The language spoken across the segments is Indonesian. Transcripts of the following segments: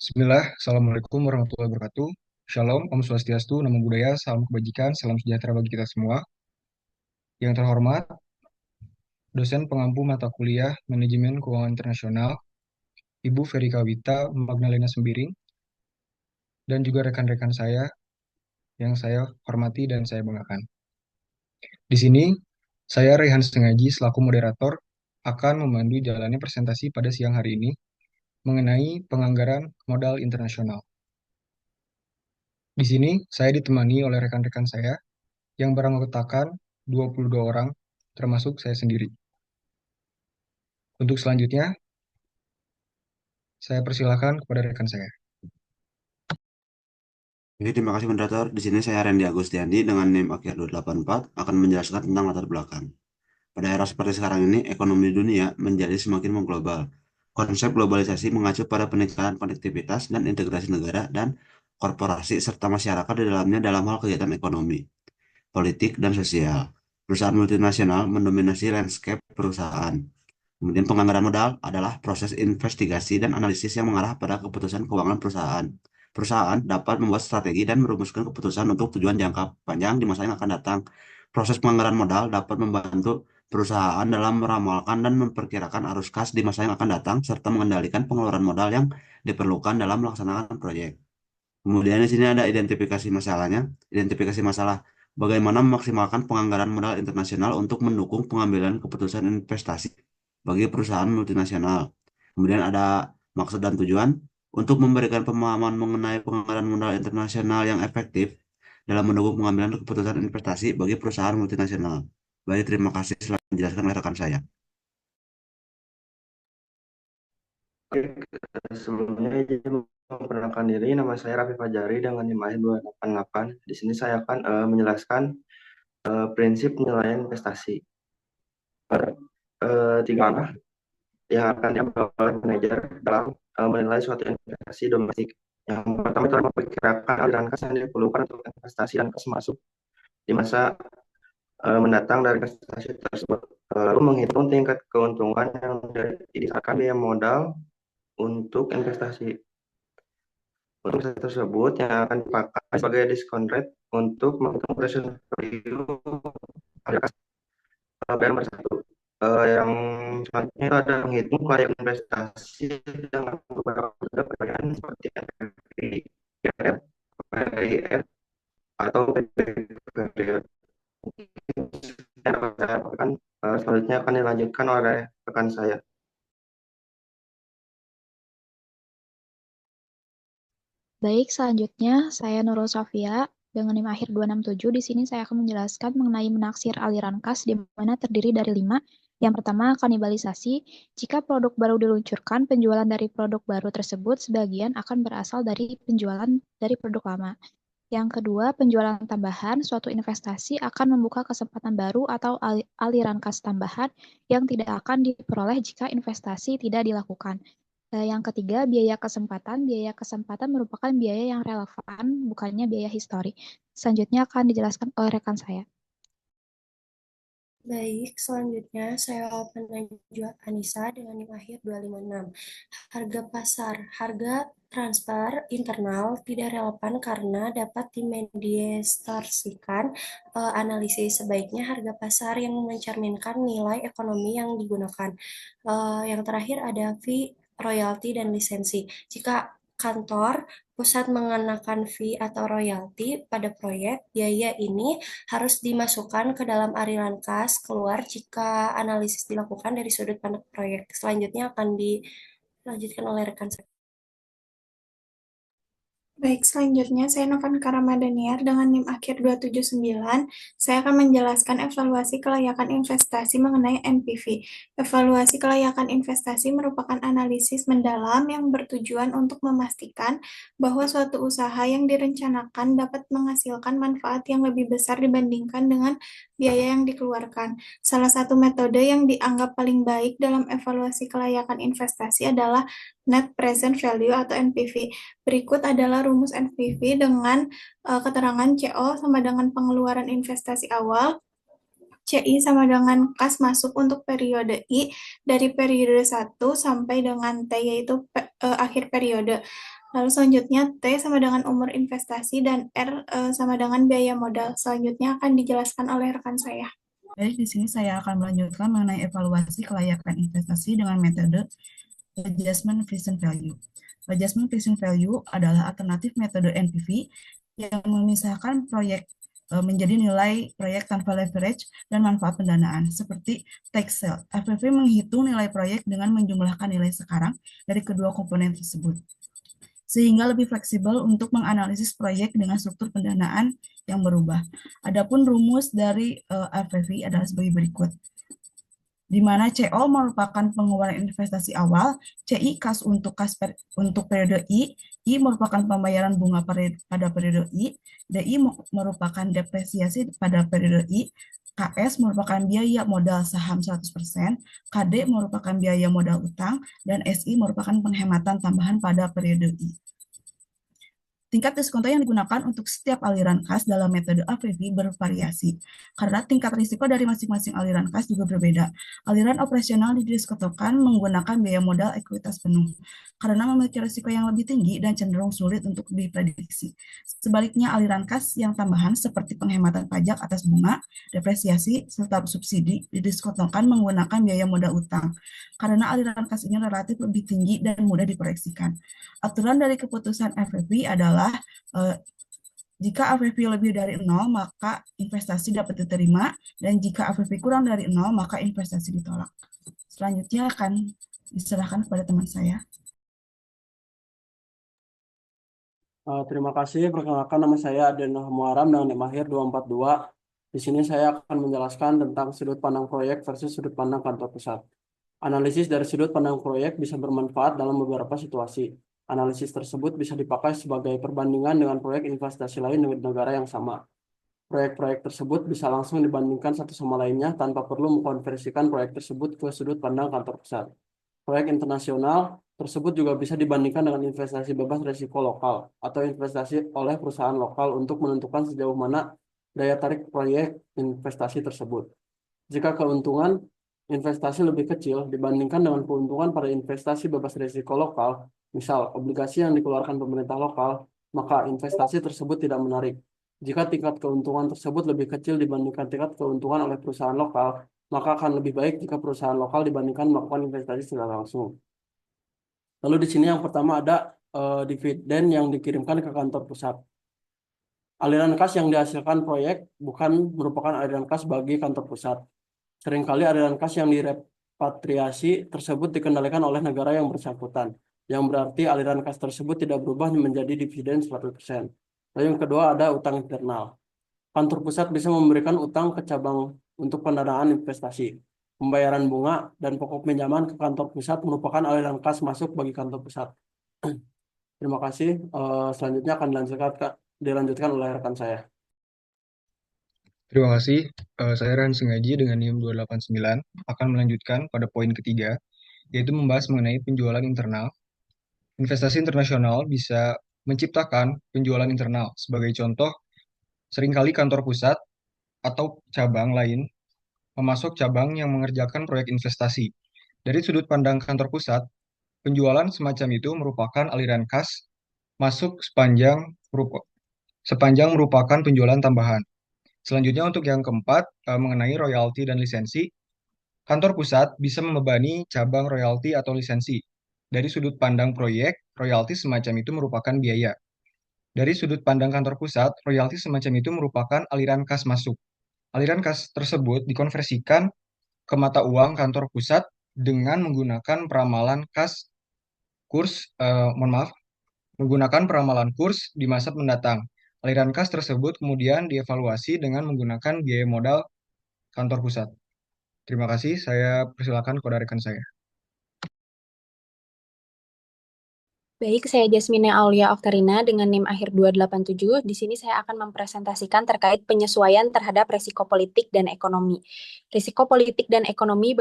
Bismillah, Assalamualaikum warahmatullahi wabarakatuh. Shalom, Om Swastiastu, Namo Buddhaya, salam kebajikan, salam sejahtera bagi kita semua. Yang terhormat, dosen pengampu mata kuliah Manajemen Keuangan Internasional, Ibu Ferika Wita Magdalena Sembiring, dan juga rekan-rekan saya yang saya hormati dan saya banggakan. Di sini, saya Rehan Sengaji selaku moderator akan memandu jalannya presentasi pada siang hari ini mengenai penganggaran modal internasional. Di sini, saya ditemani oleh rekan-rekan saya yang beranggotakan 22 orang, termasuk saya sendiri. Untuk selanjutnya, saya persilakan kepada rekan saya. Oke, terima kasih moderator. Di sini saya Randy Agustiandi dengan NIM akhir 284 akan menjelaskan tentang latar belakang. Pada era seperti sekarang ini, ekonomi dunia menjadi semakin mengglobal. Konsep globalisasi mengacu pada peningkatan konektivitas dan integrasi negara dan korporasi serta masyarakat di dalamnya dalam hal kegiatan ekonomi, politik, dan sosial. Perusahaan multinasional mendominasi landscape perusahaan. Kemudian penganggaran modal adalah proses investigasi dan analisis yang mengarah pada keputusan keuangan perusahaan. Perusahaan dapat membuat strategi dan merumuskan keputusan untuk tujuan jangka panjang di masa yang akan datang. Proses penganggaran modal dapat membantu perusahaan dalam meramalkan dan memperkirakan arus kas di masa yang akan datang, serta mengendalikan pengeluaran modal yang diperlukan dalam melaksanakan proyek. Kemudian di sini ada identifikasi masalahnya. Identifikasi masalah. Bagaimana memaksimalkan penganggaran modal internasional untuk mendukung pengambilan keputusan investasi bagi perusahaan multinasional. Kemudian ada maksud dan tujuan untuk memberikan pemahaman mengenai penganggaran modal internasional yang efektif dalam mendukung pengambilan keputusan investasi bagi perusahaan multinasional. Baik, terima kasih. Selamat dijelaskan oleh rekan saya. Sebelumnya izin memperkenalkan diri, nama saya Raffi Fajari dengan NIM 288. Di sini saya akan menjelaskan prinsip penilaian investasi. Tiga langkah yang akan diambil oleh manajer dalam menilai suatu investasi domestik. Yang pertama itu adalah memperkirakan aliran kas yang diperlukan untuk investasi dan kas masuk di masa mendatang dari investasi tersebut. Lalu menghitung tingkat keuntungan yang didasarkan biaya modal untuk investasi. Untuk investasi tersebut yang akan dipakai sebagai discount rate untuk menghitung present value alias bayar nomor satu. Yang selanjutnya itu ada menghitung layak investasi dengan beberapa perbedaan seperti NPV, PRF, PIF, atau period. Selanjutnya akan dilanjutkan oleh rekan saya. Baik, selanjutnya saya Nurul Safia dengan NIM akhir 267. Di sini saya akan menjelaskan mengenai menaksir aliran kas di mana terdiri dari 5. Yang pertama, kanibalisasi. Jika produk baru diluncurkan, penjualan dari produk baru tersebut sebagian akan berasal dari penjualan dari produk lama. Yang kedua, penjualan tambahan. Suatu investasi akan membuka kesempatan baru atau aliran kas tambahan yang tidak akan diperoleh jika investasi tidak dilakukan. Yang ketiga, biaya kesempatan. Biaya kesempatan merupakan biaya yang relevan, bukannya biaya histori. Selanjutnya akan dijelaskan oleh rekan saya. Baik, selanjutnya saya Najwa Anissa dengan NIM akhir 256. Harga pasar. Harga transfer internal tidak relevan karena dapat dimediasikan. Analisis sebaiknya harga pasar yang mencerminkan nilai ekonomi yang digunakan. Yang terakhir ada fee, royalti, dan lisensi. Jika kantor pusat mengenakan fee atau royalti pada proyek, biaya ini harus dimasukkan ke dalam aliran kas keluar jika analisis dilakukan dari sudut pandang proyek. Selanjutnya akan dilanjutkan oleh rekan saya. Baik, selanjutnya saya Novan Karamadaniar dengan NIM akhir 279. Saya akan menjelaskan evaluasi kelayakan investasi mengenai NPV. Evaluasi kelayakan investasi merupakan analisis mendalam yang bertujuan untuk memastikan bahwa suatu usaha yang direncanakan dapat menghasilkan manfaat yang lebih besar dibandingkan dengan biaya yang dikeluarkan. Salah satu metode yang dianggap paling baik dalam evaluasi kelayakan investasi adalah Net Present Value atau NPV. Berikut adalah rumus NPV dengan keterangan CO sama dengan pengeluaran investasi awal, CI sama dengan kas masuk untuk periode I dari periode 1 sampai dengan T yaitu akhir periode. Lalu selanjutnya T sama dengan umur investasi dan R sama dengan biaya modal. Selanjutnya akan dijelaskan oleh rekan saya. Baik, di sini saya akan melanjutkan mengenai evaluasi kelayakan investasi dengan metode adjustment present value. Adjustment present value adalah alternatif metode NPV yang memisahkan proyek menjadi nilai proyek tanpa leverage dan manfaat pendanaan, seperti tax sale. FPV menghitung nilai proyek dengan menjumlahkan nilai sekarang dari kedua komponen tersebut, sehingga lebih fleksibel untuk menganalisis proyek dengan struktur pendanaan yang berubah. Adapun rumus dari FPV adalah sebagai berikut, di mana CO merupakan pengeluaran investasi awal, CI kas untuk periode I merupakan pembayaran bunga pada periode I, DI merupakan depresiasi pada periode I, KS merupakan biaya modal saham 100%, KD merupakan biaya modal utang, dan SI merupakan penghematan tambahan pada periode I. Tingkat diskonto yang digunakan untuk setiap aliran kas dalam metode AVV bervariasi, karena tingkat risiko dari masing-masing aliran kas juga berbeda. Aliran operasional didiskontokan menggunakan biaya modal ekuitas penuh, karena memiliki risiko yang lebih tinggi dan cenderung sulit untuk diprediksi. Sebaliknya, aliran kas yang tambahan seperti penghematan pajak atas bunga, depresiasi, serta subsidi didiskontokan menggunakan biaya modal utang, karena aliran kas ini relatif lebih tinggi dan mudah diproyeksikan. Aturan dari keputusan FVV adalah jika AVV lebih dari 0, maka investasi dapat diterima, dan jika AVV kurang dari 0, maka investasi ditolak. Selanjutnya akan diserahkan kepada teman saya. Terima kasih. Perkenalkan, nama saya Aden Muharam dengan NIM akhir 242. Di sini saya akan menjelaskan tentang sudut pandang proyek versus sudut pandang kantor pusat. Analisis dari sudut pandang proyek bisa bermanfaat dalam beberapa situasi. Analisis tersebut bisa dipakai sebagai perbandingan dengan proyek investasi lain di negara yang sama. Proyek-proyek tersebut bisa langsung dibandingkan satu sama lainnya tanpa perlu mengkonversikan proyek tersebut ke sudut pandang kantor pusat. Proyek internasional tersebut juga bisa dibandingkan dengan investasi bebas risiko lokal atau investasi oleh perusahaan lokal untuk menentukan sejauh mana daya tarik proyek investasi tersebut. Jika keuntungan investasi lebih kecil dibandingkan dengan keuntungan pada investasi bebas risiko lokal, misal obligasi yang dikeluarkan pemerintah lokal, maka investasi tersebut tidak menarik. Jika tingkat keuntungan tersebut lebih kecil dibandingkan tingkat keuntungan oleh perusahaan lokal, maka akan lebih baik jika perusahaan lokal dibandingkan melakukan investasi secara langsung. Lalu di sini yang pertama ada dividen yang dikirimkan ke kantor pusat. Aliran kas yang dihasilkan proyek bukan merupakan aliran kas bagi kantor pusat. Seringkali aliran kas yang direpatriasi tersebut dikendalikan oleh negara yang bersangkutan, yang berarti aliran kas tersebut tidak berubah menjadi dividen 100%. Lalu yang kedua ada utang internal. Kantor pusat bisa memberikan utang ke cabang untuk pendanaan investasi. Pembayaran bunga dan pokok pinjaman ke kantor pusat merupakan aliran kas masuk bagi kantor pusat. Terima kasih. Selanjutnya akan dilanjutkan oleh rekan saya. Terima kasih. Saya Ran Sengaji dengan NIM 289 akan melanjutkan pada poin ketiga, yaitu membahas mengenai penjualan internal. Investasi internasional bisa menciptakan penjualan internal. Sebagai contoh, seringkali kantor pusat atau cabang lain memasok cabang yang mengerjakan proyek investasi. Dari sudut pandang kantor pusat, penjualan semacam itu merupakan aliran kas masuk sepanjang merupakan penjualan tambahan. Selanjutnya untuk yang keempat, mengenai royalti dan lisensi, kantor pusat bisa membebani cabang royalti atau lisensi. Dari sudut pandang proyek, royalti semacam itu merupakan biaya. Dari sudut pandang kantor pusat, royalti semacam itu merupakan aliran kas masuk. Aliran kas tersebut dikonversikan ke mata uang kantor pusat dengan menggunakan peramalan kurs di masa mendatang. Aliran kas tersebut kemudian dievaluasi dengan menggunakan biaya modal kantor pusat. Terima kasih, saya persilakan kepada rekan saya. Baik, saya Jasmine Aulia Oktarina dengan NIM akhir 287. Di sini saya akan mempresentasikan terkait penyesuaian terhadap risiko politik dan ekonomi. Risiko politik dan ekonomi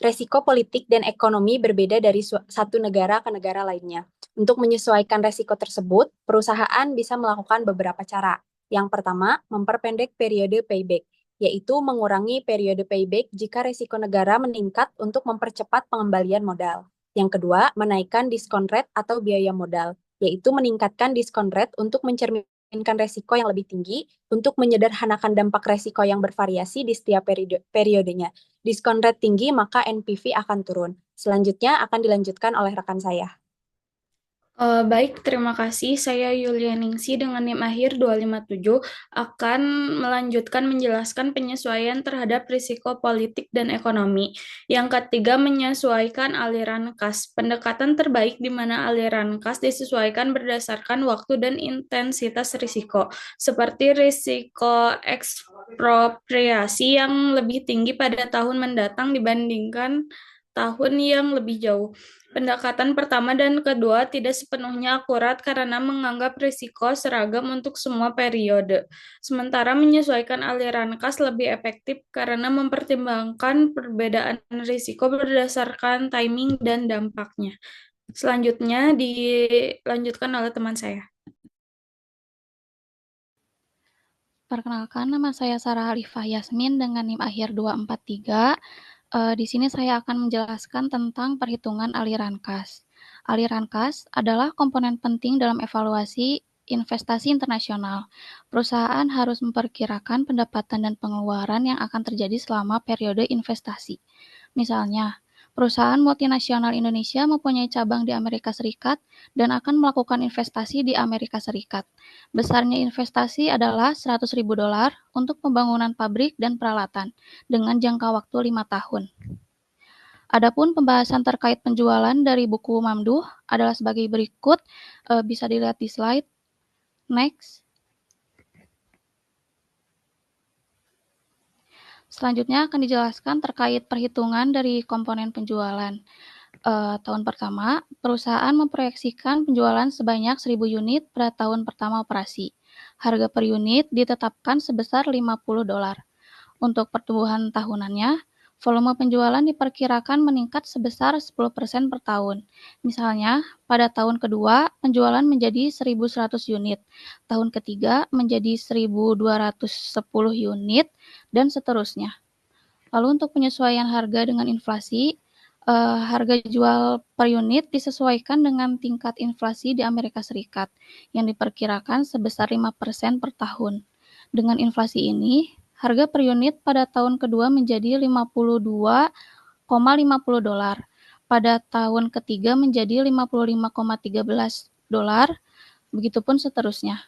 risiko politik dan ekonomi berbeda dari satu negara ke negara lainnya. Untuk menyesuaikan risiko tersebut, perusahaan bisa melakukan beberapa cara. Yang pertama, memperpendek periode payback, yaitu mengurangi periode payback jika risiko negara meningkat untuk mempercepat pengembalian modal. Yang kedua, menaikkan diskon rate atau biaya modal, yaitu meningkatkan diskon rate untuk mencerminkan resiko yang lebih tinggi untuk menyederhanakan dampak resiko yang bervariasi di setiap periodenya. Diskon rate tinggi, maka NPV akan turun. Selanjutnya akan dilanjutkan oleh rekan saya. Baik, terima kasih. Saya Yulia Ningsi dengan NIM akhir 257 akan melanjutkan menjelaskan penyesuaian terhadap risiko politik dan ekonomi. Yang ketiga, menyesuaikan aliran kas. Pendekatan terbaik di mana aliran kas disesuaikan berdasarkan waktu dan intensitas risiko, seperti risiko ekspropriasi yang lebih tinggi pada tahun mendatang dibandingkan tahun yang lebih jauh. Pendekatan pertama dan kedua tidak sepenuhnya akurat karena menganggap risiko seragam untuk semua periode. Sementara menyesuaikan aliran kas lebih efektif karena mempertimbangkan perbedaan risiko berdasarkan timing dan dampaknya. Selanjutnya dilanjutkan oleh teman saya. Perkenalkan, nama saya Sarah Alifah Yasmin dengan NIM akhir 243. Di sini saya akan menjelaskan tentang perhitungan aliran kas. Aliran kas adalah komponen penting dalam evaluasi investasi internasional. Perusahaan harus memperkirakan pendapatan dan pengeluaran yang akan terjadi selama periode investasi. Misalnya, perusahaan multinasional Indonesia mempunyai cabang di Amerika Serikat dan akan melakukan investasi di Amerika Serikat. Besarnya investasi adalah $100.000 untuk pembangunan pabrik dan peralatan dengan jangka waktu 5 tahun. Adapun pembahasan terkait penjualan dari buku Mamduh adalah sebagai berikut, bisa dilihat di slide. Next. Selanjutnya akan dijelaskan terkait perhitungan dari komponen penjualan. Tahun pertama, perusahaan memproyeksikan penjualan sebanyak 1.000 unit pada tahun pertama operasi. Harga per unit ditetapkan sebesar $50. Untuk pertumbuhan tahunannya, volume penjualan diperkirakan meningkat sebesar 10% per tahun. Misalnya, pada tahun kedua, penjualan menjadi 1.100 unit, tahun ketiga menjadi 1.210 unit, dan seterusnya. Lalu untuk penyesuaian harga dengan inflasi, harga jual per unit disesuaikan dengan tingkat inflasi di Amerika Serikat yang diperkirakan sebesar 5% per tahun. Dengan inflasi ini, harga per unit pada tahun kedua menjadi $52,50. Pada tahun ketiga menjadi $55,13. Begitupun seterusnya.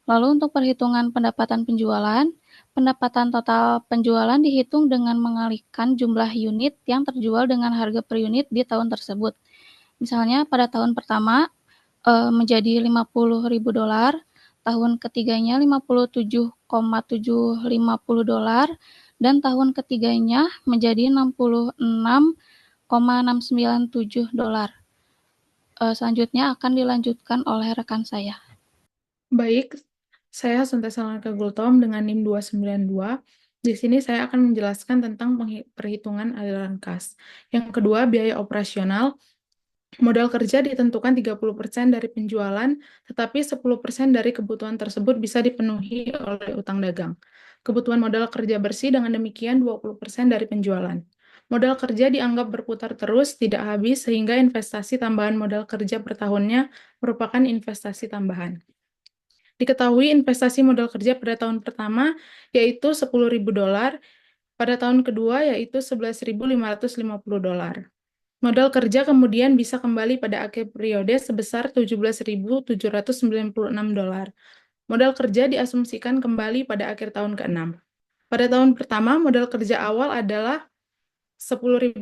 Lalu untuk perhitungan pendapatan penjualan, pendapatan total penjualan dihitung dengan mengalihkan jumlah unit yang terjual dengan harga per unit di tahun tersebut. Misalnya pada tahun pertama menjadi $50.000, tahun ketiganya $57,750, dan tahun ketiganya menjadi $66,697. Selanjutnya akan dilanjutkan oleh rekan saya. Baik, saya Suntesa Lanka Gultom dengan NIM 292. Di sini saya akan menjelaskan tentang perhitungan aliran kas. Yang kedua, biaya operasional. Modal kerja ditentukan 30% dari penjualan, tetapi 10% dari kebutuhan tersebut bisa dipenuhi oleh utang dagang. Kebutuhan modal kerja bersih dengan demikian 20% dari penjualan. Modal kerja dianggap berputar terus, tidak habis, sehingga investasi tambahan modal kerja per tahunnya merupakan investasi tambahan. Diketahui investasi modal kerja pada tahun pertama yaitu $10.000, pada tahun kedua yaitu $11.550. Modal kerja kemudian bisa kembali pada akhir periode sebesar $17.796. Modal kerja diasumsikan kembali pada akhir tahun ke-6. Pada tahun pertama, modal kerja awal adalah $10.000.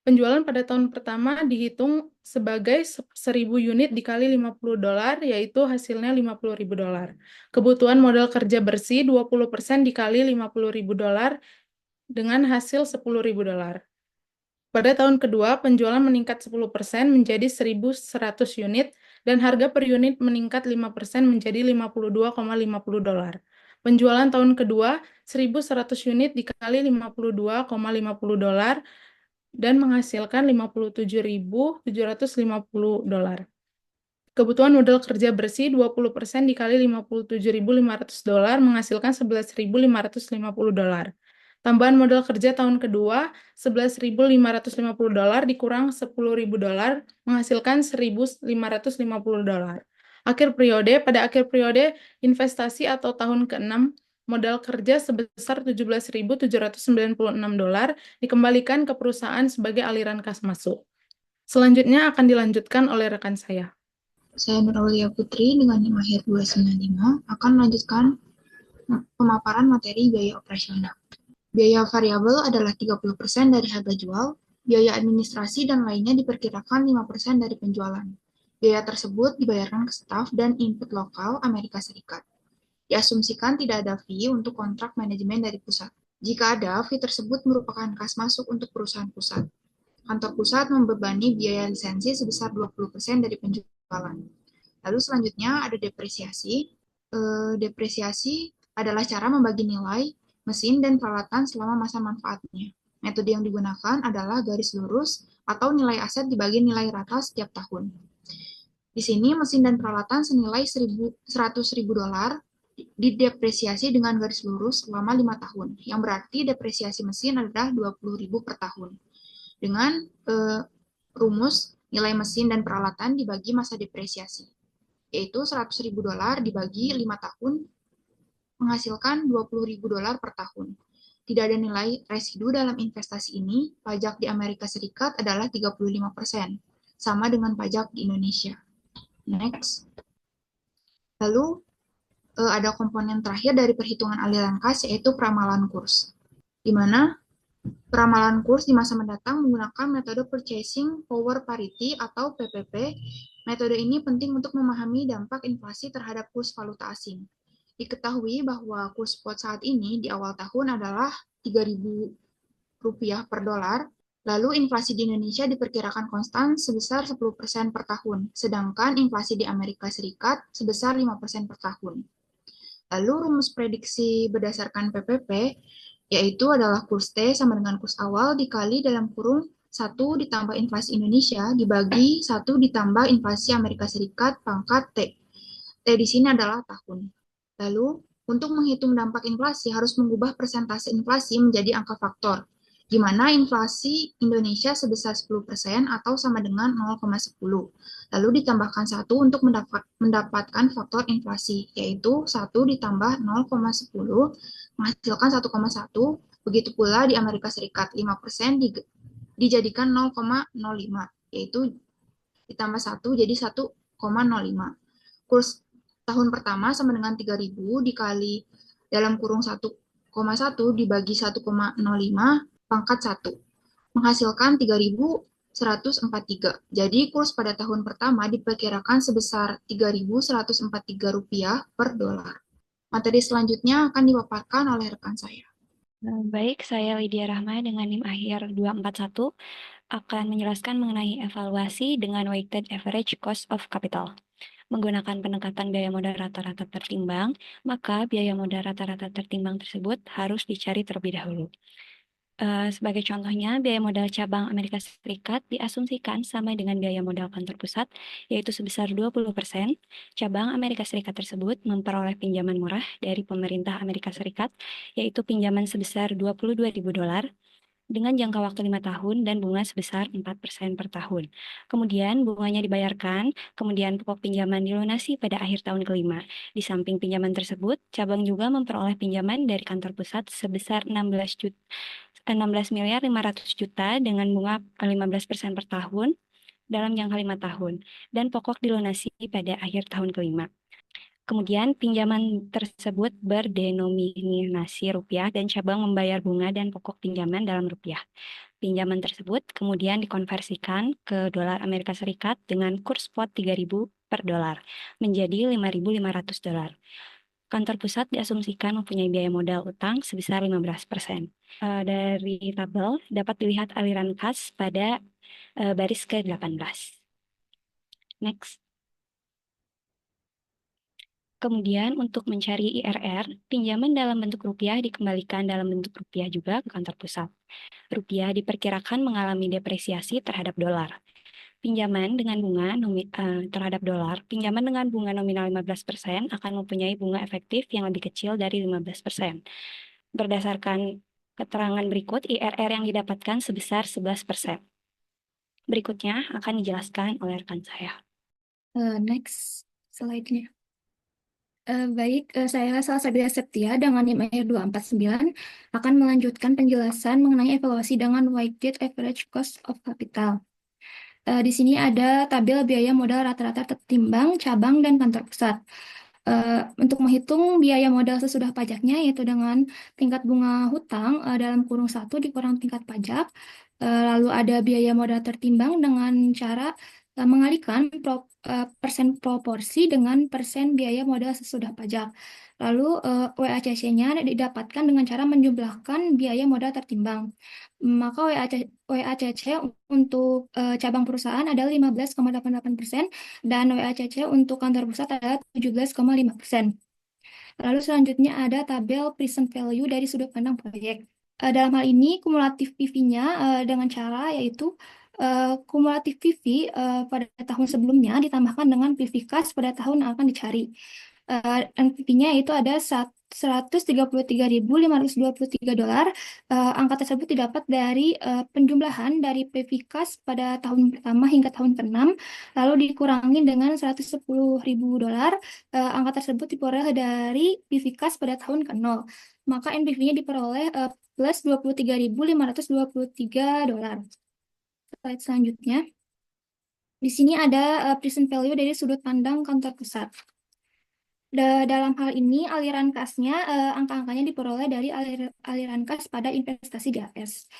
Penjualan pada tahun pertama dihitung sebagai 1.000 unit dikali $50, yaitu hasilnya $50.000. Kebutuhan modal kerja bersih 20% dikali $50.000 dengan hasil $10.000. Pada tahun kedua, penjualan meningkat 10% menjadi 1.100 unit dan harga per unit meningkat 5% menjadi $52,50. Penjualan tahun kedua, 1.100 unit dikali $52,50 dan menghasilkan $57.750. Kebutuhan modal kerja bersih 20% dikali $57.500 menghasilkan $11.550. Tambahan modal kerja tahun kedua, $11.550 dikurang $10.000, menghasilkan $1.550. Pada akhir periode investasi atau tahun ke-6, modal kerja sebesar $17.796 dikembalikan ke perusahaan sebagai aliran kas masuk. Selanjutnya akan dilanjutkan oleh rekan saya. Saya Nur Aulia Putri dengan NIM akhir 295 akan melanjutkan pemaparan materi biaya operasional. Biaya variabel adalah 30% dari harga jual, biaya administrasi dan lainnya diperkirakan 5% dari penjualan. Biaya tersebut dibayarkan ke staf dan input lokal Amerika Serikat. Diasumsikan tidak ada fee untuk kontrak manajemen dari pusat. Jika ada, fee tersebut merupakan kas masuk untuk perusahaan pusat. Kantor pusat membebani biaya lisensi sebesar 20% dari penjualan. Lalu selanjutnya ada depresiasi. Depresiasi adalah cara membagi nilai mesin dan peralatan selama masa manfaatnya. Metode yang digunakan adalah garis lurus atau nilai aset dibagi nilai rata setiap tahun. Di sini mesin dan peralatan senilai $100.000 didepresiasi dengan garis lurus selama 5 tahun, yang berarti depresiasi mesin adalah $20.000 per tahun. Dengan rumus nilai mesin dan peralatan dibagi masa depresiasi, yaitu $100.000 dibagi 5 tahun, menghasilkan $20.000 per tahun. Tidak ada nilai residu dalam investasi ini, pajak di Amerika Serikat adalah 35%, sama dengan pajak di Indonesia. Next. Lalu, ada komponen terakhir dari perhitungan aliran kas, yaitu peramalan kurs, di mana peramalan kurs di masa mendatang menggunakan metode Purchasing Power Parity atau PPP. Metode ini penting untuk memahami dampak inflasi terhadap kurs valuta asing. Diketahui bahwa kurs spot saat ini di awal tahun adalah Rp3.000 per dolar, lalu inflasi di Indonesia diperkirakan konstan sebesar 10% per tahun, sedangkan inflasi di Amerika Serikat sebesar 5% per tahun. Lalu rumus prediksi berdasarkan PPP, yaitu adalah kurs T sama dengan kurs awal dikali dalam kurung 1 ditambah inflasi Indonesia dibagi 1 ditambah inflasi Amerika Serikat pangkat T. T di sini adalah tahun. Lalu, untuk menghitung dampak inflasi harus mengubah persentase inflasi menjadi angka faktor, di mana inflasi Indonesia sebesar 10% atau sama dengan 0,10. Lalu ditambahkan 1 untuk mendapatkan faktor inflasi, yaitu 1 ditambah 0,10 menghasilkan 1,1. Begitu pula di Amerika Serikat, 5% dijadikan 0,05, yaitu ditambah 1 jadi 1,05. Kurs tahun pertama sama dengan 3.000 dikali dalam kurung 1,1 dibagi 1,05 pangkat 1, menghasilkan 3.143. Jadi kurs pada tahun pertama diperkirakan sebesar Rp3.143 per dolar. Materi selanjutnya akan dipaparkan oleh rekan saya. Baik, saya Lydia Rahma dengan NIM akhir 241 akan menjelaskan mengenai evaluasi dengan weighted average cost of capital. Menggunakan pendekatan biaya modal rata-rata tertimbang, maka biaya modal rata-rata tertimbang tersebut harus dicari terlebih dahulu. Sebagai contohnya, biaya modal cabang Amerika Serikat diasumsikan sama dengan biaya modal kantor pusat, yaitu sebesar 20%. Cabang Amerika Serikat tersebut memperoleh pinjaman murah dari pemerintah Amerika Serikat, yaitu pinjaman sebesar $22.000 dengan jangka waktu 5 tahun dan bunga sebesar 4% per tahun. Kemudian bunganya dibayarkan, kemudian pokok pinjaman dilunasi pada akhir tahun kelima. Di samping pinjaman tersebut, cabang juga memperoleh pinjaman dari kantor pusat sebesar 16.500.000.000 dengan bunga 15% per tahun dalam jangka 5 tahun, dan pokok dilunasi pada akhir tahun kelima. Kemudian pinjaman tersebut berdenominasi rupiah dan cabang membayar bunga dan pokok pinjaman dalam rupiah. Pinjaman tersebut kemudian dikonversikan ke dolar Amerika Serikat dengan kurs spot 3.000 per dolar menjadi $5.500. Kantor pusat diasumsikan mempunyai biaya modal utang sebesar 15%. Dari tabel dapat dilihat aliran kas pada baris ke-18. Next. Kemudian untuk mencari IRR, pinjaman dalam bentuk rupiah dikembalikan dalam bentuk rupiah juga ke kantor pusat. Rupiah diperkirakan mengalami depresiasi terhadap dolar. Pinjaman dengan bunga terhadap dolar, pinjaman dengan bunga nominal 15% akan mempunyai bunga efektif yang lebih kecil dari 15%. Berdasarkan keterangan berikut IRR yang didapatkan sebesar 11%. Berikutnya akan dijelaskan oleh rekan saya. Next slide-nya. Baik, saya Salsabila Septia dengan NIM akhir 249 akan melanjutkan penjelasan mengenai evaluasi dengan weighted average cost of capital. Di sini ada tabel biaya modal rata-rata tertimbang cabang dan kantor pusat. Untuk menghitung biaya modal sesudah pajaknya, yaitu dengan tingkat bunga hutang dalam kurung 1 dikurang tingkat pajak. Lalu ada biaya modal tertimbang dengan cara mengalihkan persen proporsi dengan persen biaya modal sesudah pajak. Lalu WACC-nya didapatkan dengan cara menjumlahkan biaya modal tertimbang. Maka WACC untuk cabang perusahaan adalah 15,88% dan WACC untuk kantor pusat adalah 17,5%. Lalu selanjutnya ada tabel present value dari sudut pandang proyek. Dalam hal ini kumulatif PV-nya dengan cara yaitu kumulatif PV pada tahun sebelumnya ditambahkan dengan PV kas pada tahun yang akan dicari. NPV-nya itu ada 133.523 dolar. Angka tersebut didapat dari penjumlahan dari PV kas pada tahun pertama hingga tahun ke-6, lalu dikurangi dengan 110.000 dolar. Angka tersebut diperoleh dari PV kas pada tahun ke-0. Maka NPV-nya diperoleh plus 23.523 dolar. Slide selanjutnya. Di sini ada present value dari sudut pandang kantor pusat. Dalam hal ini, aliran kasnya, angka-angkanya diperoleh dari aliran kas pada investasi di AS.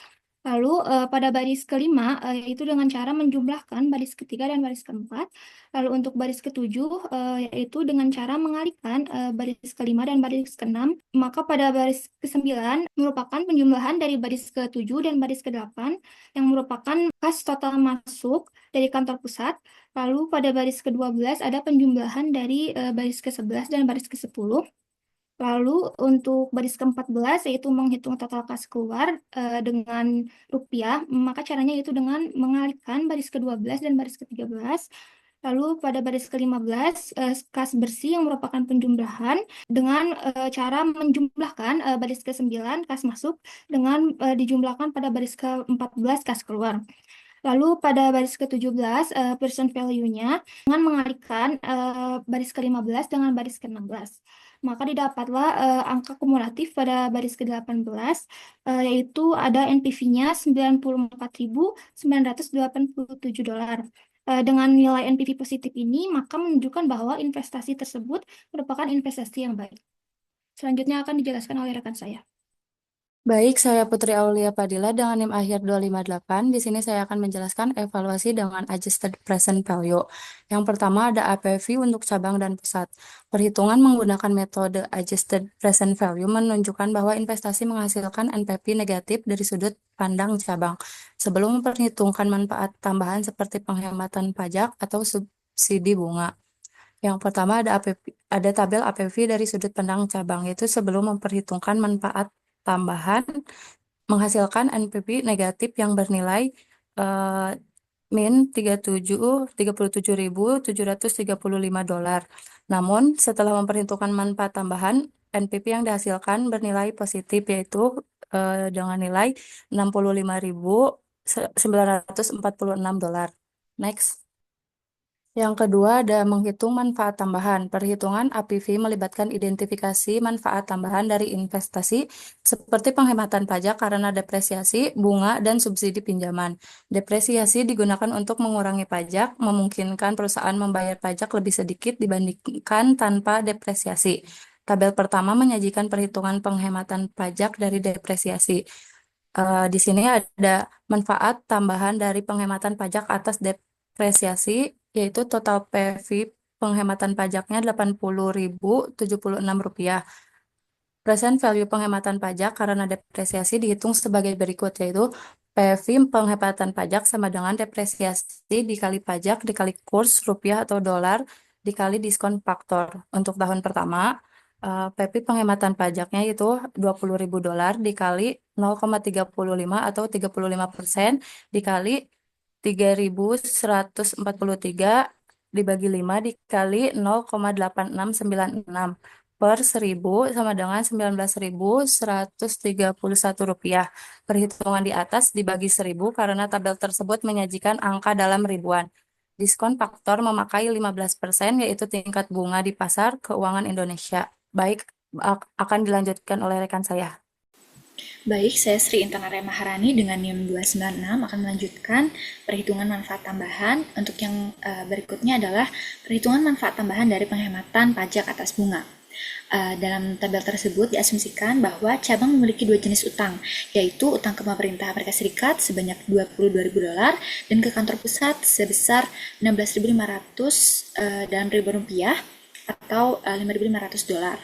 Lalu pada baris kelima, yaitu dengan cara menjumlahkan baris ketiga dan baris keempat. Lalu untuk baris ketujuh, yaitu dengan cara mengalihkan baris kelima dan baris keenam. Maka pada baris kesembilan merupakan penjumlahan dari baris ketujuh dan baris kedelapan yang merupakan kas total masuk dari kantor pusat. Lalu pada baris ke-12 ada penjumlahan dari baris ke-11 dan baris ke-10. Lalu untuk baris ke-14 yaitu menghitung total kas keluar dengan rupiah, maka caranya yaitu dengan mengalihkan baris ke-12 dan baris ke-13. Lalu pada baris ke-15 kas bersih yang merupakan penjumlahan dengan cara menjumlahkan baris ke-9 kas masuk dengan dijumlahkan pada baris ke-14 kas keluar. Lalu pada baris ke-17 percent value-nya dengan mengalihkan baris ke-15 dengan baris ke-16. Maka didapatlah angka kumulatif pada baris ke-18 yaitu ada NPV-nya 94.987 dolar. Dengan nilai NPV positif ini maka menunjukkan bahwa investasi tersebut merupakan investasi yang baik. Selanjutnya akan dijelaskan oleh rekan saya. Baik, saya Putri Aulia Padilla dengan NIM akhir 258. Di sini saya akan menjelaskan evaluasi dengan adjusted present value. Yang pertama ada APV untuk cabang dan pusat. Perhitungan menggunakan metode adjusted present value menunjukkan bahwa investasi menghasilkan NPV negatif dari sudut pandang cabang. Sebelum memperhitungkan manfaat tambahan seperti penghematan pajak atau subsidi bunga. Yang pertama ada tabel APV dari sudut pandang cabang, yaitu sebelum memperhitungkan manfaat tambahan menghasilkan NPV negatif yang bernilai min 37.735 dolar. Namun setelah memperhitungkan manfaat tambahan, NPV yang dihasilkan bernilai positif yaitu dengan nilai 65.946 dolar. Next. Yang kedua ada menghitung manfaat tambahan. Perhitungan APV melibatkan identifikasi manfaat tambahan dari investasi seperti penghematan pajak karena depresiasi, bunga, dan subsidi pinjaman. Depresiasi digunakan untuk mengurangi pajak, memungkinkan perusahaan membayar pajak lebih sedikit dibandingkan tanpa depresiasi. Tabel pertama menyajikan perhitungan penghematan pajak dari depresiasi. Di sini ada manfaat tambahan dari penghematan pajak atas depresiasi, yaitu total PV penghematan pajaknya Rp80.076. Present value penghematan pajak karena depresiasi dihitung sebagai berikut, yaitu PV penghematan pajak sama dengan depresiasi dikali pajak dikali kurs rupiah atau dolar dikali diskon faktor. Untuk tahun pertama, PV penghematan pajaknya itu Rp20.000 dikali 0,35 atau 35% dikali 3.143 dibagi 5 dikali 0,8696. per 1000 sama dengan Rp19.131. Perhitungan di atas dibagi 1000 karena tabel tersebut menyajikan angka dalam ribuan. Diskon faktor memakai 15%, yaitu tingkat bunga di pasar keuangan Indonesia. Baik, akan dilanjutkan oleh rekan saya. Baik, saya Sri Intanaraya Maharani dengan NIM 296 akan melanjutkan perhitungan manfaat tambahan. Untuk yang berikutnya adalah perhitungan manfaat tambahan dari penghematan pajak atas bunga. Dalam tabel tersebut diasumsikan bahwa cabang memiliki dua jenis utang, yaitu utang ke pemerintah Amerika Serikat sebanyak $22.000 dan ke kantor pusat sebesar 16.500 dalam ribuan rupiah atau $5.500.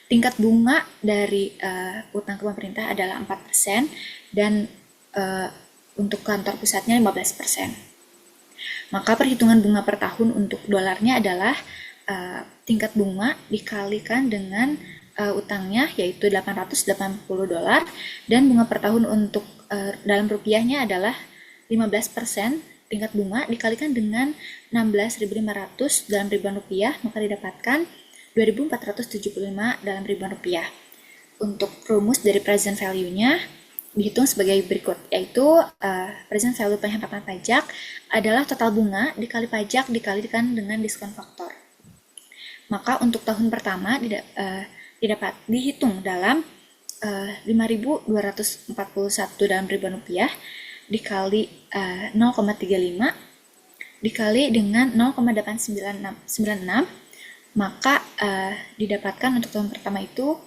Tingkat bunga dari utang ke pemerintah adalah 4% dan untuk kantor pusatnya 15%. Maka perhitungan bunga per tahun untuk dolarnya adalah tingkat bunga dikalikan dengan utangnya, yaitu $880 dan bunga per tahun untuk dalam rupiahnya adalah 15%. Tingkat bunga dikalikan dengan 16.500 dalam ribuan rupiah, maka didapatkan 2.475 dalam ribuan rupiah. Untuk rumus dari present value-nya dihitung sebagai berikut, yaitu present value penghematan pajak adalah total bunga dikali pajak dikalikan dengan diskon faktor. Maka untuk tahun pertama dihitung dalam 5.241 dalam ribuan rupiah dikali 0,35 dikali dengan 0,896, maka didapatkan untuk tahun pertama itu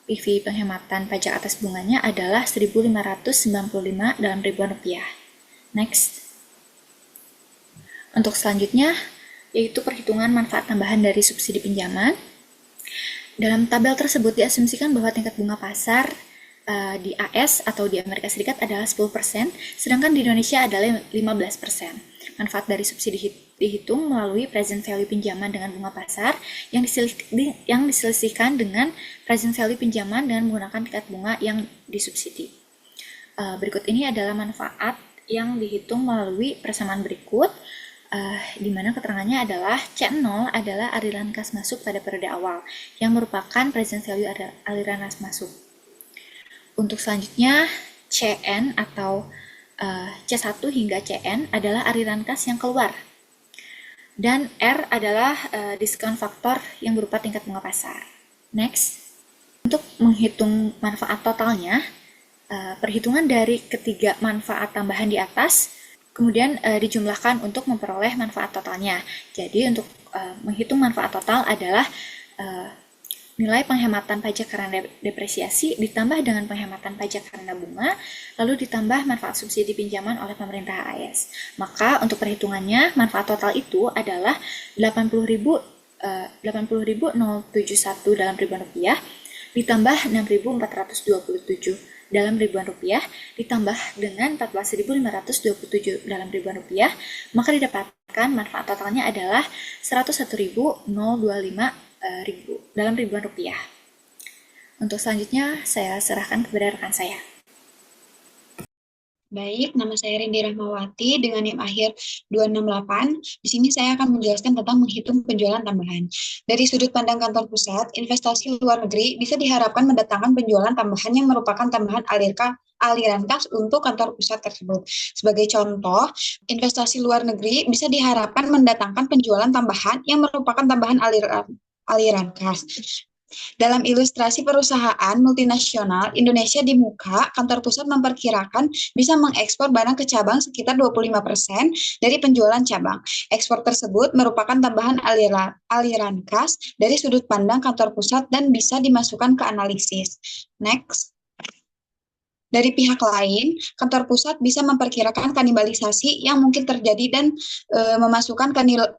PV penghematan pajak atas bunganya adalah 1.595 dalam ribuan rupiah. Next. Untuk selanjutnya yaitu perhitungan manfaat tambahan dari subsidi pinjaman. Dalam tabel tersebut diasumsikan bahwa tingkat bunga pasar di AS atau di Amerika Serikat adalah 10%, sedangkan di Indonesia adalah 15%. Manfaat dari subsidi dihitung melalui present value pinjaman dengan bunga pasar yang diselisihkan dengan present value pinjaman dengan menggunakan tingkat bunga yang disubsidi. Berikut ini adalah manfaat yang dihitung melalui persamaan berikut, di mana keterangannya adalah C0 adalah aliran kas masuk pada periode awal, yang merupakan present value aliran kas masuk. Untuk selanjutnya, CN atau C1 hingga CN adalah aliran kas yang keluar. Dan R adalah diskon faktor yang berupa tingkat bunga pasar. Next. Untuk menghitung manfaat totalnya, perhitungan dari ketiga manfaat tambahan di atas, kemudian dijumlahkan untuk memperoleh manfaat totalnya. Jadi untuk menghitung manfaat total adalah nilai penghematan pajak karena depresiasi ditambah dengan penghematan pajak karena bunga, lalu ditambah manfaat subsidi pinjaman oleh pemerintah AS. Maka untuk perhitungannya, manfaat total itu adalah 80.071 dalam ribuan rupiah, ditambah 6.427 dalam ribuan rupiah, ditambah dengan 14.527 dalam ribuan rupiah, maka didapatkan manfaat totalnya adalah 101.025 dalam ribuan rupiah. Untuk selanjutnya saya serahkan kepada rekan saya. Baik, nama saya Rindi Rahmawati dengan NIM akhir 268. Di sini saya akan menjelaskan tentang menghitung penjualan tambahan. Dari sudut pandang kantor pusat, investasi luar negeri bisa diharapkan mendatangkan penjualan tambahan yang merupakan tambahan aliran kas untuk kantor pusat tersebut. Sebagai contoh, investasi luar negeri bisa diharapkan mendatangkan penjualan tambahan yang merupakan tambahan aliran kas. Dalam ilustrasi perusahaan multinasional Indonesia di muka, kantor pusat memperkirakan bisa mengekspor barang ke cabang sekitar 25% dari penjualan cabang. Ekspor tersebut merupakan tambahan aliran kas dari sudut pandang kantor pusat dan bisa dimasukkan ke analisis. Next. Dari pihak lain, kantor pusat bisa memperkirakan kanibalisasi yang mungkin terjadi dan memasukkan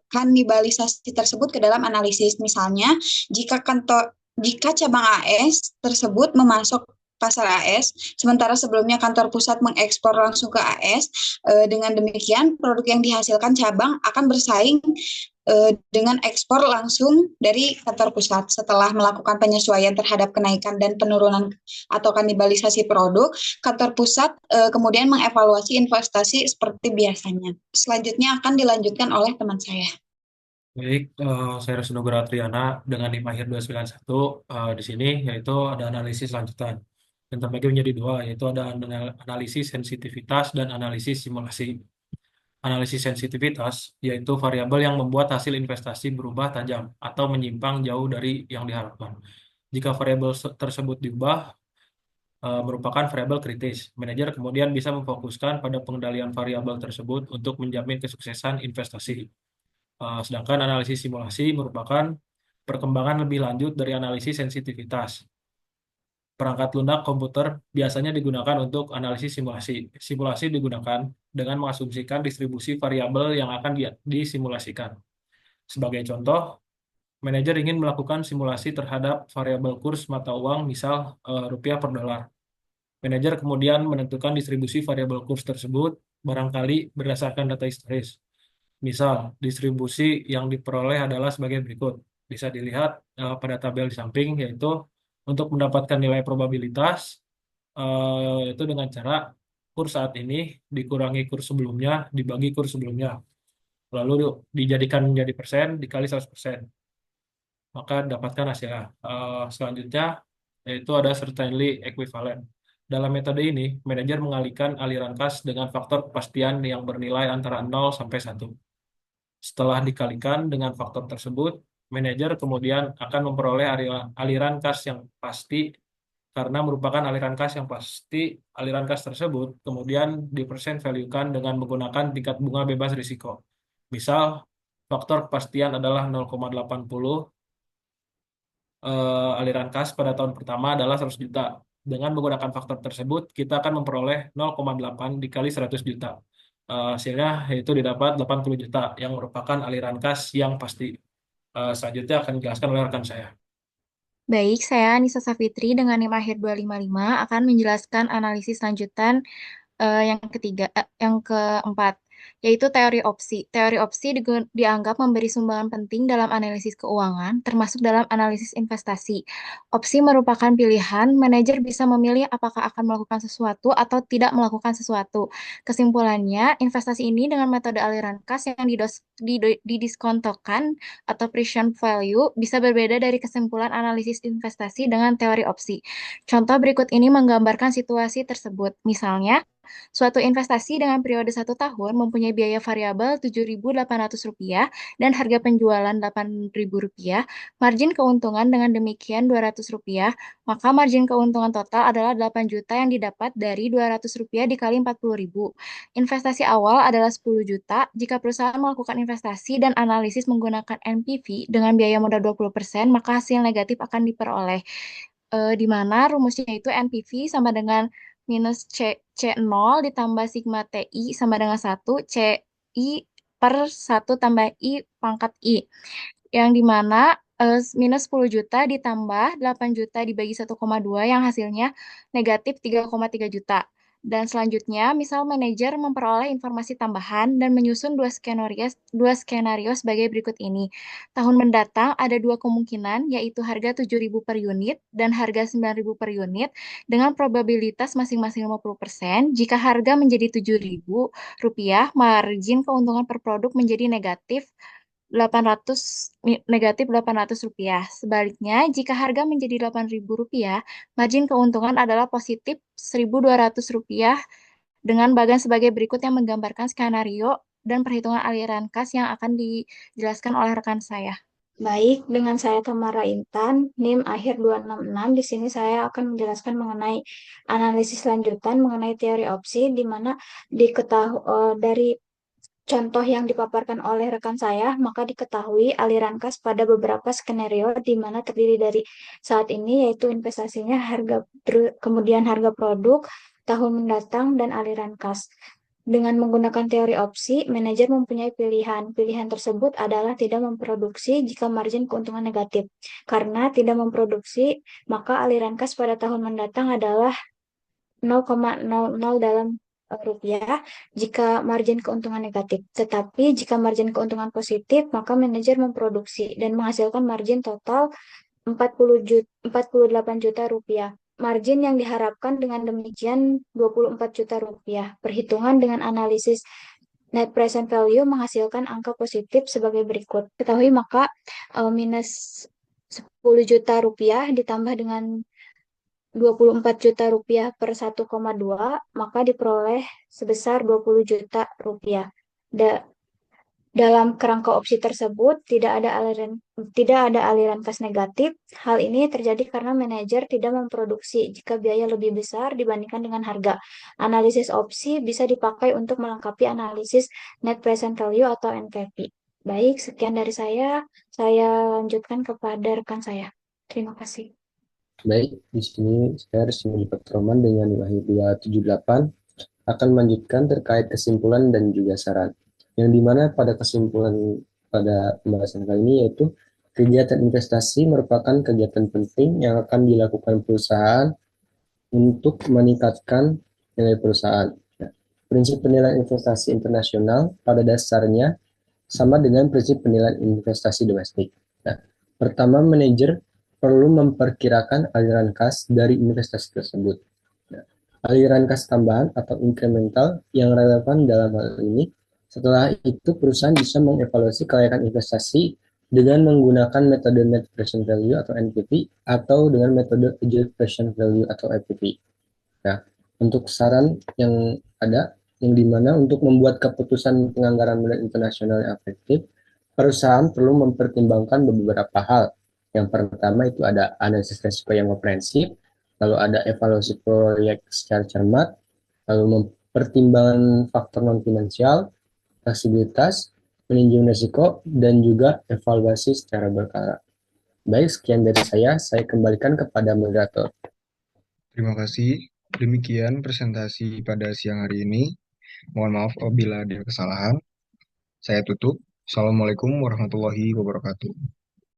kanibalisasi tersebut ke dalam analisis. Misalnya, jika cabang AS tersebut memasok pasar AS, sementara sebelumnya kantor pusat mengekspor langsung ke AS, dengan demikian produk yang dihasilkan cabang akan bersaing dengan ekspor langsung dari kantor pusat. Setelah melakukan penyesuaian terhadap kenaikan dan penurunan atau kanibalisasi produk, kantor pusat kemudian mengevaluasi investasi seperti biasanya. Selanjutnya akan dilanjutkan oleh teman saya. Baik, saya Rusno Triana dengan NIM akhir 291 di sini yaitu ada analisis lanjutan. Dan terbagi menjadi dua, yaitu ada analisis sensitivitas dan analisis simulasi. Analisis sensitivitas yaitu variabel yang membuat hasil investasi berubah tajam atau menyimpang jauh dari yang diharapkan. Jika variabel tersebut diubah, merupakan variabel kritis. Manajer kemudian bisa memfokuskan pada pengendalian variabel tersebut untuk menjamin kesuksesan investasi. Sedangkan analisis simulasi merupakan perkembangan lebih lanjut dari analisis sensitivitas. Perangkat lunak komputer biasanya digunakan untuk analisis simulasi. Simulasi digunakan dengan mengasumsikan distribusi variabel yang akan disimulasikan. Sebagai contoh, manajer ingin melakukan simulasi terhadap variabel kurs mata uang, misal rupiah per dolar. Manajer kemudian menentukan distribusi variabel kurs tersebut barangkali berdasarkan data historis. Misal, distribusi yang diperoleh adalah sebagai berikut. Bisa dilihat pada tabel di samping, yaitu untuk mendapatkan nilai probabilitas, itu dengan cara kurs saat ini dikurangi kurs sebelumnya, dibagi kurs sebelumnya. Lalu dijadikan menjadi persen, dikali 100%. Maka dapatkan hasilnya. Selanjutnya, yaitu ada certainly equivalent. Dalam metode ini, manajer mengalihkan aliran kas dengan faktor kepastian yang bernilai antara 0 sampai 1. Setelah dikalikan dengan faktor tersebut, manajer kemudian akan memperoleh aliran kas yang pasti karena merupakan aliran kas yang pasti. Aliran kas tersebut kemudian di-percent value-kan dengan menggunakan tingkat bunga bebas risiko. Misal, faktor kepastian adalah 0,80, aliran kas pada tahun pertama adalah 100 juta. Dengan menggunakan faktor tersebut, kita akan memperoleh 0,8 dikali 100 juta. Hasilnya yaitu didapat 80 juta yang merupakan aliran kas yang pasti. Selanjutnya akan dijelaskan oleh rekan saya. Baik, saya Nisa Safitri dengan NIM akhir 255 akan menjelaskan analisis lanjutan yang keempat, yaitu teori opsi. Teori opsi dianggap memberi sumbangan penting dalam analisis keuangan, termasuk dalam analisis investasi. Opsi merupakan pilihan, manajer bisa memilih apakah akan melakukan sesuatu atau tidak melakukan sesuatu. Kesimpulannya, investasi ini dengan metode aliran kas yang didiskontokan atau present value bisa berbeda dari kesimpulan analisis investasi dengan teori opsi. Contoh berikut ini menggambarkan situasi tersebut. Misalnya, suatu investasi dengan periode 1 tahun mempunyai biaya variabel Rp7.800 dan harga penjualan Rp8.000, margin keuntungan dengan demikian Rp200, maka margin keuntungan total adalah 8 juta yang didapat dari Rp200 dikali 40.000. Investasi awal adalah 10 juta. Jika perusahaan melakukan investasi dan analisis menggunakan NPV dengan biaya modal 20%, maka hasil negatif akan diperoleh. Di mana rumusnya itu NPV sama dengan minus C0 ditambah sigma TI sama dengan 1, CI per 1 tambah I pangkat I. Yang dimana minus 10 juta ditambah 8 juta dibagi 1,2 yang hasilnya negatif 3,3 juta. Dan selanjutnya, misal manajer memperoleh informasi tambahan dan menyusun dua skenario sebagai berikut ini. Tahun mendatang ada dua kemungkinan, yaitu harga 7.000 per unit dan harga 9.000 per unit dengan probabilitas masing-masing 50%. Jika harga menjadi Rp7.000, margin keuntungan per produk menjadi negatif Rp800. Sebaliknya, jika harga menjadi Rp8.000, margin keuntungan adalah positif Rp1.200 dengan bagan sebagai berikut yang menggambarkan skenario dan perhitungan aliran kas yang akan dijelaskan oleh rekan saya. Baik, dengan saya Tamara Intan, NIM akhir 266. Di sini saya akan menjelaskan mengenai analisis lanjutan mengenai teori opsi, di mana dari contoh yang dipaparkan oleh rekan saya, maka diketahui aliran kas pada beberapa skenario di mana terdiri dari saat ini, yaitu investasinya, kemudian harga produk, tahun mendatang, dan aliran kas. Dengan menggunakan teori opsi, manajer mempunyai pilihan. Pilihan tersebut adalah tidak memproduksi jika margin keuntungan negatif. Karena tidak memproduksi, maka aliran kas pada tahun mendatang adalah 0,00 dalam rupiah jika margin keuntungan negatif. Tetapi jika margin keuntungan positif, maka manajer memproduksi dan menghasilkan margin total 48 juta rupiah. Margin yang diharapkan dengan demikian 24 juta rupiah. Perhitungan dengan analisis net present value menghasilkan angka positif sebagai berikut. Ketahui maka minus 10 juta rupiah ditambah dengan 24 juta rupiah per 1,2, maka diperoleh sebesar 20 juta rupiah. Dalam kerangka opsi tersebut tidak ada aliran kas negatif. Hal ini terjadi karena manajer tidak memproduksi jika biaya lebih besar dibandingkan dengan harga. Analisis opsi bisa dipakai untuk melengkapi analisis net present value atau NPV. Baik, sekian dari saya. Saya lanjutkan kepada rekan saya. Terima kasih. Baik, di sini saya Resmi Roman dengan Wahyu 278 akan melanjutkan terkait kesimpulan dan juga saran. Yang dimana pada kesimpulan pada pembahasan kali ini yaitu kegiatan investasi merupakan kegiatan penting yang akan dilakukan perusahaan untuk meningkatkan nilai perusahaan. Nah, prinsip penilaian investasi internasional pada dasarnya sama dengan prinsip penilaian investasi domestik. Nah, pertama, manajer perlu memperkirakan aliran kas dari investasi tersebut. Nah, aliran kas tambahan atau incremental yang relevan dalam hal ini. Setelah itu, perusahaan bisa mengevaluasi kelayakan investasi dengan menggunakan metode net present value atau NPV atau dengan metode adjusted present value atau APV. Nah, untuk saran yang ada, yang dimana untuk membuat keputusan penganggaran modal internasional yang efektif, perusahaan perlu mempertimbangkan beberapa hal. Yang pertama itu ada analisis risiko yang komprehensif, lalu ada evaluasi proyek secara cermat, lalu mempertimbangkan faktor non-finansial, fleksibilitas, manajemen risiko, dan juga evaluasi secara berkala. Baik, sekian dari saya kembalikan kepada moderator. Terima kasih. Demikian presentasi pada siang hari ini. Mohon maaf apabila ada kesalahan. Saya tutup. Assalamualaikum warahmatullahi wabarakatuh.